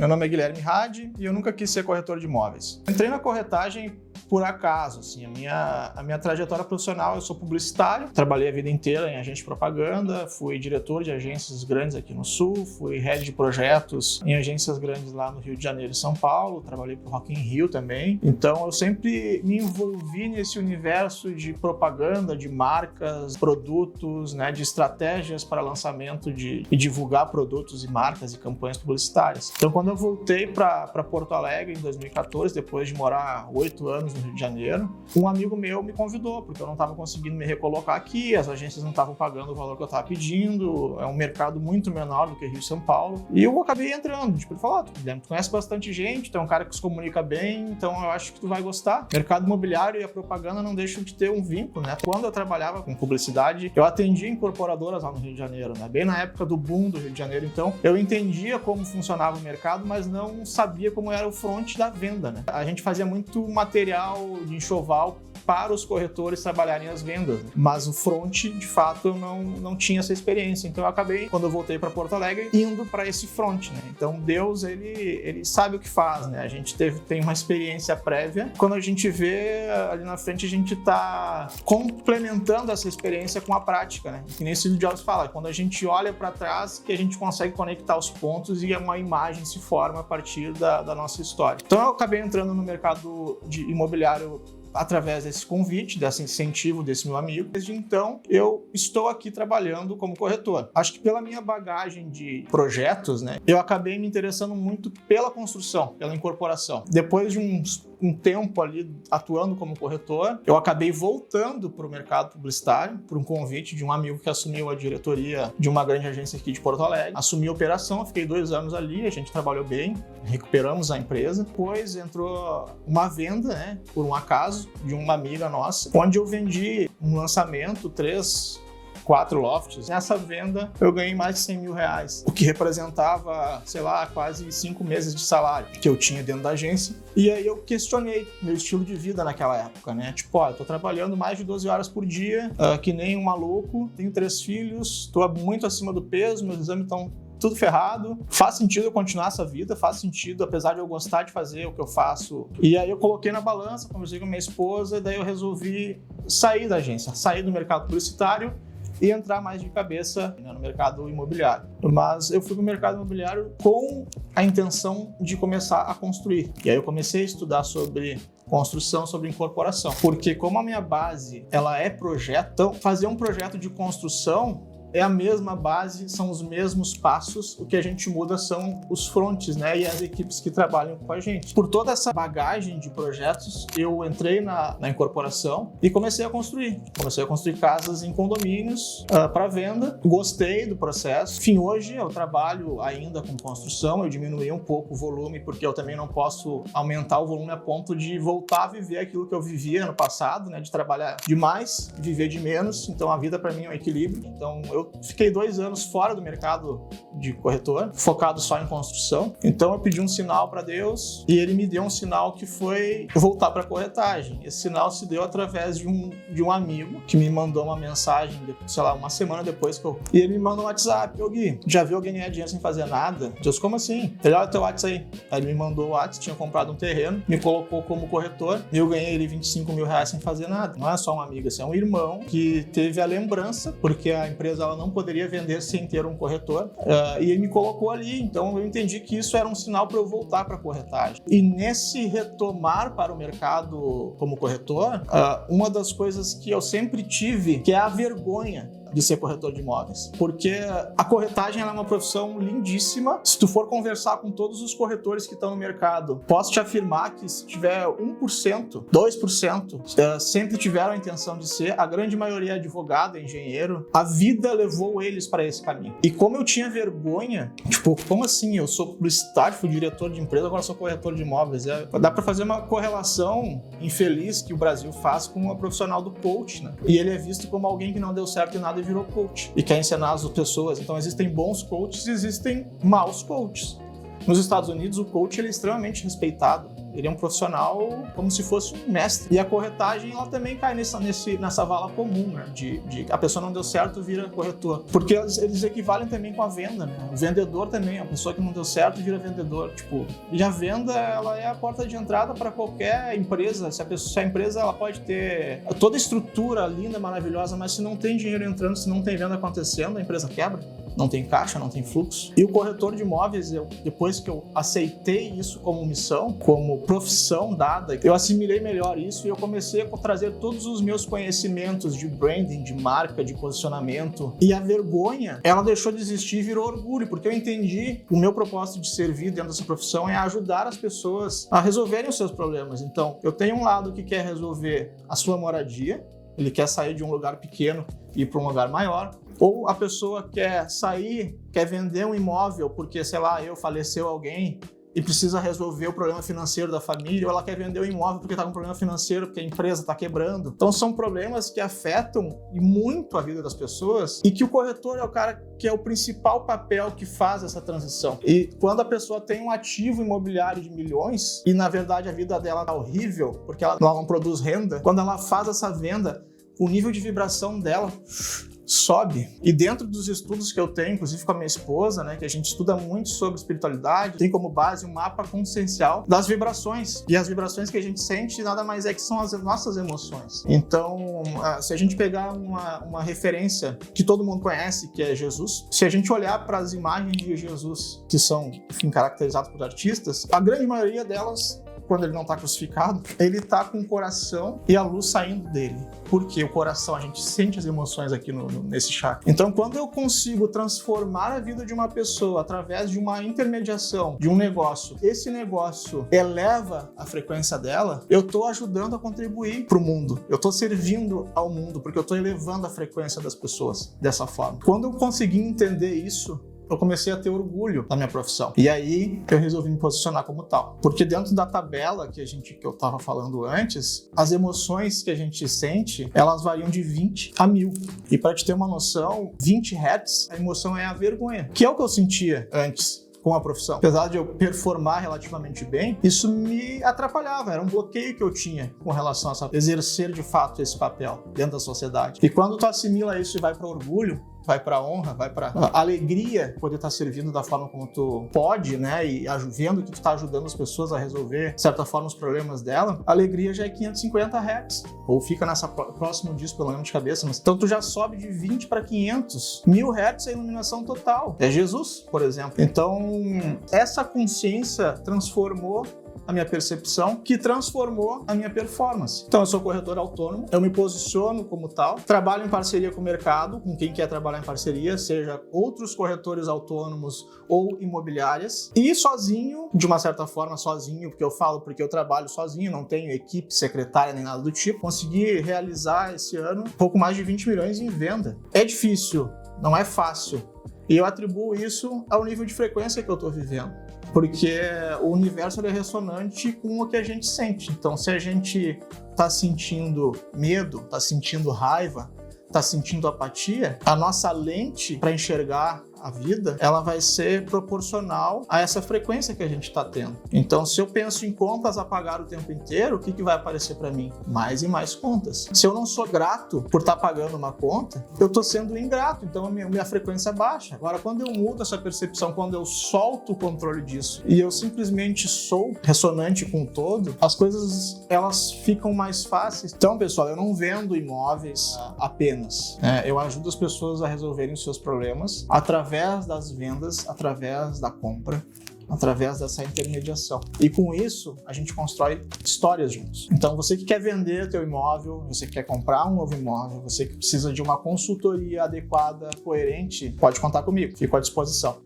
Meu nome é Guilherme Hadi e eu nunca quis ser corretor de imóveis. Entrei na corretagem por acaso, assim, a minha trajetória profissional, eu sou publicitário, trabalhei a vida inteira em agência de propaganda, fui diretor de agências grandes aqui no Sul, fui head de projetos em agências grandes lá no Rio de Janeiro e São Paulo, trabalhei pro Rock in Rio também, então eu sempre me envolvi nesse universo de propaganda, de marcas, produtos, né, de estratégias para lançamento e divulgar produtos e marcas e campanhas publicitárias. Então quando eu voltei para Porto Alegre em 2014, depois de morar 8 anos no Rio de Janeiro, um amigo meu me convidou, porque eu não estava conseguindo me recolocar aqui, as agências não estavam pagando o valor que eu estava pedindo, é um mercado muito menor do que Rio e São Paulo, e eu acabei entrando. Tipo, ele falou, tu conhece bastante gente, tu é um cara que se comunica bem, então eu acho que tu vai gostar. Mercado imobiliário e a propaganda não deixam de ter um vínculo, né? Quando eu trabalhava com publicidade, eu atendia incorporadoras lá no Rio de Janeiro, né? Bem na época do boom do Rio de Janeiro, então eu entendia como funcionava o mercado, mas não sabia como era o front da venda, né? A gente fazia muito material de enxoval para os corretores trabalharem as vendas, né? Mas o front, de fato, eu não tinha essa experiência. Então eu acabei, quando eu voltei para Porto Alegre, indo para esse front, né? Então Deus, ele sabe o que faz, né? A gente tem uma experiência prévia. Quando a gente vê ali na frente, a gente está complementando essa experiência com a prática, né? Que nem o Steve Jobs fala, quando a gente olha para trás, que a gente consegue conectar os pontos e uma imagem se forma a partir da nossa história. Então eu acabei entrando no mercado de imobiliário através desse convite, desse incentivo desse meu amigo. Desde então, eu estou aqui trabalhando como corretor. Acho que pela minha bagagem de projetos, né, eu acabei me interessando muito pela construção, pela incorporação. Depois de um tempo ali atuando como corretor, eu acabei voltando para o mercado publicitário por um convite de um amigo que assumiu a diretoria de uma grande agência aqui de Porto Alegre. Assumi a operação, fiquei 2 anos ali, a gente trabalhou bem, recuperamos a empresa. Depois entrou uma venda, né, por um acaso, de uma amiga nossa, onde eu vendi um lançamento, 4 lofts. Nessa venda, eu ganhei mais de 100 mil reais, o que representava, sei lá, quase 5 meses de salário que eu tinha dentro da agência. E aí eu questionei meu estilo de vida naquela época, né? Tipo, eu tô trabalhando mais de 12 horas por dia, que nem um maluco, tenho 3 filhos, tô muito acima do peso, meus exames estão tudo ferrado. Faz sentido eu continuar essa vida, faz sentido, apesar de eu gostar de fazer o que eu faço. E aí eu coloquei na balança, conversei com minha esposa, e daí eu resolvi sair da agência, sair do mercado publicitário e entrar mais de cabeça, né, no mercado imobiliário. Mas eu fui para o mercado imobiliário com a intenção de começar a construir. E aí eu comecei a estudar sobre construção, sobre incorporação. Porque como a minha base ela é projeto, então fazer um projeto de construção é a mesma base, são os mesmos passos, o que a gente muda são os fronts, né, e as equipes que trabalham com a gente. Por toda essa bagagem de projetos, eu entrei na incorporação e comecei a construir. Comecei a construir casas em condomínios para venda, gostei do processo. Enfim, hoje eu trabalho ainda com construção, eu diminuí um pouco o volume, porque eu também não posso aumentar o volume a ponto de voltar a viver aquilo que eu vivia no passado, né, de trabalhar demais e viver de menos. Então a vida para mim é um equilíbrio. Então eu fiquei 2 anos fora do mercado de corretor, focado só em construção. Então eu pedi um sinal para Deus e ele me deu um sinal que foi voltar para corretagem. Esse sinal se deu através de um amigo que me mandou uma mensagem, sei lá, uma semana depois e ele me mandou um WhatsApp. Gui, já viu alguém ganhar dinheiro sem fazer nada? Deus, como assim? Ele, olha teu WhatsApp aí. Aí ele me mandou o WhatsApp, tinha comprado um terreno, me colocou como corretor e eu ganhei ele 25 mil reais sem fazer nada. Não é só um amigo, é um irmão que teve a lembrança, porque a empresa ela não poderia vender sem ter um corretor, e ele me colocou ali. Então eu entendi que isso era um sinal para eu voltar para a corretagem. E nesse retomar para o mercado como corretor, uma das coisas que eu sempre tive, que é a vergonha de ser corretor de imóveis, porque a corretagem ela é uma profissão lindíssima. Se tu for conversar com todos os corretores que estão no mercado, posso te afirmar que se tiver 1%, 2%, sempre tiveram a intenção de ser, a grande maioria é advogado, é engenheiro, a vida levou eles para esse caminho. E como eu tinha vergonha, tipo, como assim? Eu sou publicitário, fui diretor de empresa, agora sou corretor de imóveis. Dá para fazer uma correlação infeliz que o Brasil faz com uma profissional do coach, né? E ele é visto como alguém que não deu certo em nada e virou coach e quer ensinar as pessoas. Então existem bons coaches e existem maus coaches. Nos Estados Unidos o coach ele é extremamente respeitado. Ele é um profissional como se fosse um mestre. E a corretagem, ela também cai nessa vala comum, né? De a pessoa não deu certo, vira corretor. Porque eles equivalem também com a venda, né? O vendedor também, a pessoa que não deu certo vira vendedor. Tipo, e a venda, ela é a porta de entrada para qualquer empresa. Se a empresa, ela pode ter toda a estrutura linda, maravilhosa, mas se não tem dinheiro entrando, se não tem venda acontecendo, a empresa quebra. Não tem caixa, não tem fluxo. E o corretor de imóveis, depois que eu aceitei isso como missão, como profissão dada, eu assimilei melhor isso e eu comecei a trazer todos os meus conhecimentos de branding, de marca, de posicionamento. E a vergonha, ela deixou de existir e virou orgulho, porque eu entendi o meu propósito de servir dentro dessa profissão é ajudar as pessoas a resolverem os seus problemas. Então, eu tenho um lado que quer resolver a sua moradia, ele quer sair de um lugar pequeno e ir para um lugar maior. Ou a pessoa quer sair, quer vender um imóvel porque, sei lá, faleceu alguém e precisa resolver o problema financeiro da família, ou ela quer vender o imóvel porque está com um problema financeiro, porque a empresa está quebrando. Então são problemas que afetam muito a vida das pessoas e que o corretor é o cara que é o principal papel que faz essa transição. E quando a pessoa tem um ativo imobiliário de milhões e, na verdade, a vida dela está horrível porque ela não produz renda, quando ela faz essa venda, o nível de vibração dela sobe. E dentro dos estudos que eu tenho, inclusive com a minha esposa, né, que a gente estuda muito sobre espiritualidade, tem como base um mapa consciencial das vibrações. E as vibrações que a gente sente nada mais é que são as nossas emoções. Então, se a gente pegar uma referência que todo mundo conhece, que é Jesus, se a gente olhar para as imagens de Jesus, que são, enfim, caracterizadas por artistas, a grande maioria delas, quando ele não está crucificado, ele está com o coração e a luz saindo dele. Porque o coração, a gente sente as emoções aqui nesse chakra. Então, quando eu consigo transformar a vida de uma pessoa através de uma intermediação, de um negócio, esse negócio eleva a frequência dela, eu estou ajudando a contribuir para o mundo. Eu estou servindo ao mundo, porque eu estou elevando a frequência das pessoas dessa forma. Quando eu consegui entender isso, eu comecei a ter orgulho da minha profissão. E aí eu resolvi me posicionar como tal. Porque dentro da tabela que eu estava falando antes, as emoções que a gente sente, elas variam de 20 a 1000. E para te ter uma noção, 20 Hz, a emoção é a vergonha, que é o que eu sentia antes com a profissão. Apesar de eu performar relativamente bem, isso me atrapalhava, era um bloqueio que eu tinha com relação a exercer de fato esse papel dentro da sociedade. E quando tu assimila isso e vai para orgulho, vai para honra, vai para alegria, poder estar servindo da forma como tu pode, né? E vendo que tu está ajudando as pessoas a resolver, de certa forma, os problemas dela, a alegria já é 550 Hz. Ou fica próximo disso, pelo menos de cabeça. Mas, então tu já sobe de 20 para 500. 1000 Hz é a iluminação total. É Jesus, por exemplo. Então, essa consciência transformou a minha percepção, que transformou a minha performance. Então, eu sou corretor autônomo, eu me posiciono como tal, trabalho em parceria com o mercado, com quem quer trabalhar em parceria, seja outros corretores autônomos ou imobiliárias, e sozinho, de uma certa forma sozinho, porque eu trabalho sozinho, não tenho equipe, secretária nem nada do tipo, consegui realizar esse ano pouco mais de 20 milhões em venda. É difícil, não é fácil, e eu atribuo isso ao nível de frequência que eu estou vivendo. Porque o universo é ressonante com o que a gente sente. Então, se a gente está sentindo medo, está sentindo raiva, está sentindo apatia, a nossa lente para enxergar a vida, ela vai ser proporcional a essa frequência que a gente está tendo. Então, se eu penso em contas a pagar o tempo inteiro, o que vai aparecer para mim? Mais e mais contas. Se eu não sou grato por estar pagando uma conta, eu estou sendo ingrato, então a minha frequência baixa. Agora, quando eu mudo essa percepção, quando eu solto o controle disso e eu simplesmente sou ressonante com o todo, as coisas, elas ficam mais fáceis. Então, pessoal, eu não vendo imóveis apenas. Eu ajudo as pessoas a resolverem os seus problemas através das vendas, através da compra, através dessa intermediação. E com isso, a gente constrói histórias juntos. Então, você que quer vender teu imóvel, você que quer comprar um novo imóvel, você que precisa de uma consultoria adequada, coerente, pode contar comigo. Fico à disposição.